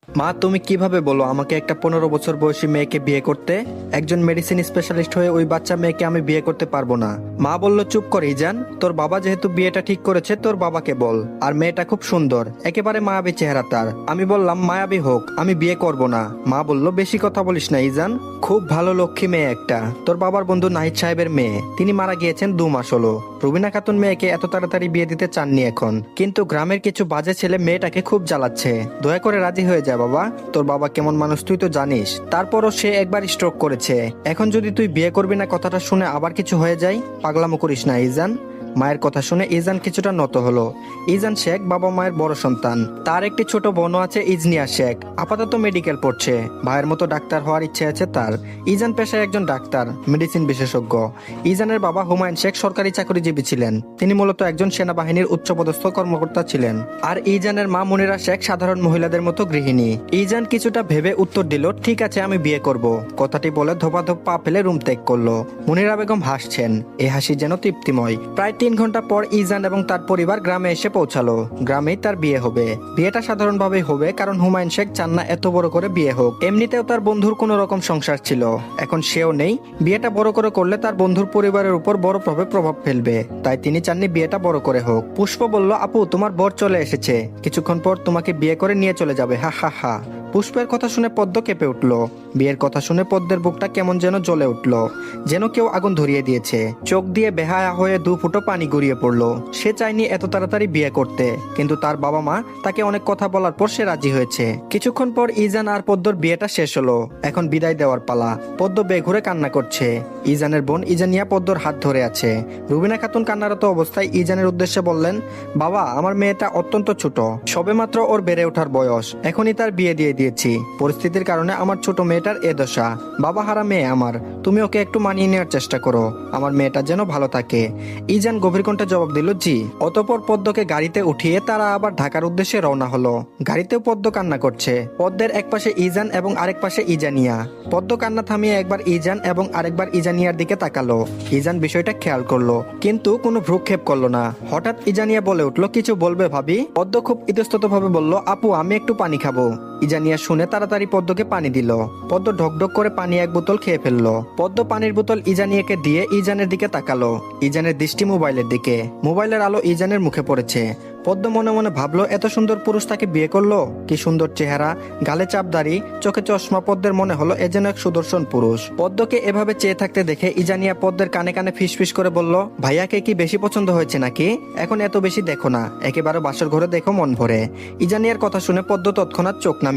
মা, তুমি কিভাবে বলো আমাকে একটা 15 বছর বয়সী মেয়েকে বিয়ে করতে? একজন মেডিসিন স্পেশালিস্ট হয়ে ওই বাচ্চা মেয়েকে আমি বিয়ে করতে পারবো না। মা বলল, চুপ কর ইজান, তোর বাবা যেহেতু বিয়েটা ঠিক করেছে তোর বাবাকে বল। আর মেয়েটা খুব সুন্দর, একেবারে মায়াবী চেহারা তার। আমি বললাম মায়াবী হোক, আমি বিয়ে করব না। মা বলল, বেশি কথা বলিস না ইজান, খুব ভালো লক্ষ্মী মেয়ে একটা, তোর বাবার বন্ধু নাহিদ সাহেবের মেয়ে, তিনি মারা গিয়েছেন 2 মাস হলো। রুবিনা খাতুন মেয়েকে এত তাড়াতাড়ি বিয়ে দিতে চাননি এখন, কিন্তু গ্রামের কিছু বাজে ছেলে মেয়েটাকে খুব জ্বালাচ্ছে। দয়া করে রাজি হয়ে যা বাবা, তোর বাবা কেমন মানুষ তুই তো জানিস। তারপরও সে একবার স্ট্রোক করেছে, এখন যদি তুই বিয়ে করবি না কথাটা শুনে আবার কিছু হয়ে যায়, পাগলামো করিস না ইজান। মায়ের কথা শুনে ইজান কিছুটা নত হলো। ইজান শেখ বাবা মায়ের বড় সন্তান, তার একটি ছোট বোনও আছে ইজনিয়া শেখ, আপাতত মেডিকেল পড়ছে। ভাইয়ের মতো ডাক্তার হওয়ার ইচ্ছে আছে তার। ইজান পেশায় একজন ডাক্তার, মেডিসিন বিশেষজ্ঞ। ইজানের বাবা হুমায়ুন শেখ সরকারি চাকরিজীবী ছিলেন, তিনি মূলত একজন সেনাবাহিনীর উচ্চপদস্থ কর্মকর্তা ছিলেন। আর ইজানের মা মনিরা শেখ সাধারণ মহিলাদের মতো গৃহিণী। ইজান কিছুটা ভেবে উত্তর দিল, ঠিক আছে আমি বিয়ে করব। কথাটি বলে ধোপাধোপ পা ফেলে রুম ত্যাগ করলো। মনিরা বেগম হাসছেন, এই হাসি যেন তৃপ্তিময়। প্রায় 3 ঘন্টা পর ইজান এবং তার পরিবার গ্রামে এসে পৌঁছালো। গ্রামেই তার বিয়ে হবে। বিয়েটা সাধারণভাবেই হবে, কারণ হুমায়ুন শেখ চান না এত বড় করে বিয়ে হোক। এমনিতেও তার বন্ধুর কোনো রকম সংসার ছিল, এখন সেও নেই। বিয়েটা বড় করে করলে তার বন্ধুর পরিবারের উপর বড়ভাবে প্রভাব ফেলবে, তাই তিনি চাননি বিয়েটা বড় করে হোক। পুষ্প বলল, আপু তোমার বর চলে এসেছে, কিছুক্ষণ পর তোমাকে বিয়ে করে নিয়ে চলে যাবে, হা হা হা। পুষ্পের কথা শুনে পদ্ম কেঁপে উঠল। বিয়ের কথা শুনে পদ্মের বুকটা কেমন যেন জ্বলে উঠল, যেন কেউ আগুন ধরিয়ে দিয়েছে। চোখ দিয়ে বেহায়া হয়ে 2 ফুটো পানি গড়িয়ে পড়লো। সে চায়নি এত তাড়াতাড়ি বিয়ে করতে, কিন্তু তার বাবা মা তাকে অনেক কথা বলার পর সে রাজি হয়েছে। কিছুক্ষণ পর ইজান আর পদ্মর বিয়েটা শেষ হলো। এখন বিদায় দেওয়ার পালা। পদ্ম বেঘুরে কান্না করছে। ইজানের বোন ইজানিয়া পদ্মর হাত ধরে আছে। রুবিনা খাতুন কান্নারত অবস্থায় ইজানের উদ্দেশ্যে বললেন, বাবা আমার মেয়েটা অত্যন্ত ছোট, সবেমাত্র ওর বেড়ে ওঠার বয়স, এখনই তার বিয়ে দিয়ে দিয়েছি। পরিস্থিতির কারণে আমার ছোট মেয়েটার এ দশা। বাবা হারা মেয়ে আমার, তুমি ওকে একটু মানিয়ে নেওয়ার চেষ্টা করো, আমার মেয়েটা যেন ভালো থাকে। ইজান গভীর কণ্ঠে জবাব দিল, জি। অতঃপর পদ্মকে গাড়িতে উঠিয়ে তারা আবার ঢাকার উদ্দেশ্যে রওনা হলো। গাড়িতেও পদ্ম কান্না করছে। পদ্মের এক পাশে ইজান এবং আরেক পাশে ইজানিয়া। পদ্ম কান্না থামিয়ে একবার ইজান এবং আরেকবার ইজানিয়ার দিকে তাকালো। ইজান বিষয়টা খেয়াল করলো, কিন্তু কোনো ভ্রুক্ষেপ করলো না। হঠাৎ ইজানিয়া বলে উঠলো, কিছু বলবে ভাবি? পদ্ম খুব ইতস্তত ভাবে বলল, আপু আমি একটু পানি খাবো। ইজানিয়া শুনে তাড়াতাড়ি পদ্মকে পানি দিল। পদ্ম ঢকঢক করে পানি 1 বোতল খেয়ে ফেললো। পদ্ম পানির বোতল ইজানিয়াকে দিয়ে ইজানের দিকে তাকালো। ইজানের দৃষ্টি মোবাইলের দিকে। মোবাইলের আলো ইজানের মুখে পড়েছে। পদ্ম মনে মনে ভাবলো, এত সুন্দর পুরুষ তাকে বিয়ে করলো, কি সুন্দর চেহারা, গালে চাপদাড়ি, চোখে চশমা। পদ্মের মনে হলো এ যেন এক সুদর্শন পুরুষ। পদ্মকে এভাবে চেয়ে থাকতে দেখে ইজানিয়া পদ্মের কানে কানে ফিসফিস করে বলল, ভাইয়াকে কি বেশি পছন্দ হয়েছে নাকি? এখন এত বেশি দেখো না, একেবারে বাসর ঘরে দেখো মন ভরে। ইজানিয়ার কথা শুনে পদ্ম তৎক্ষণাৎ চোখ নামিয়ে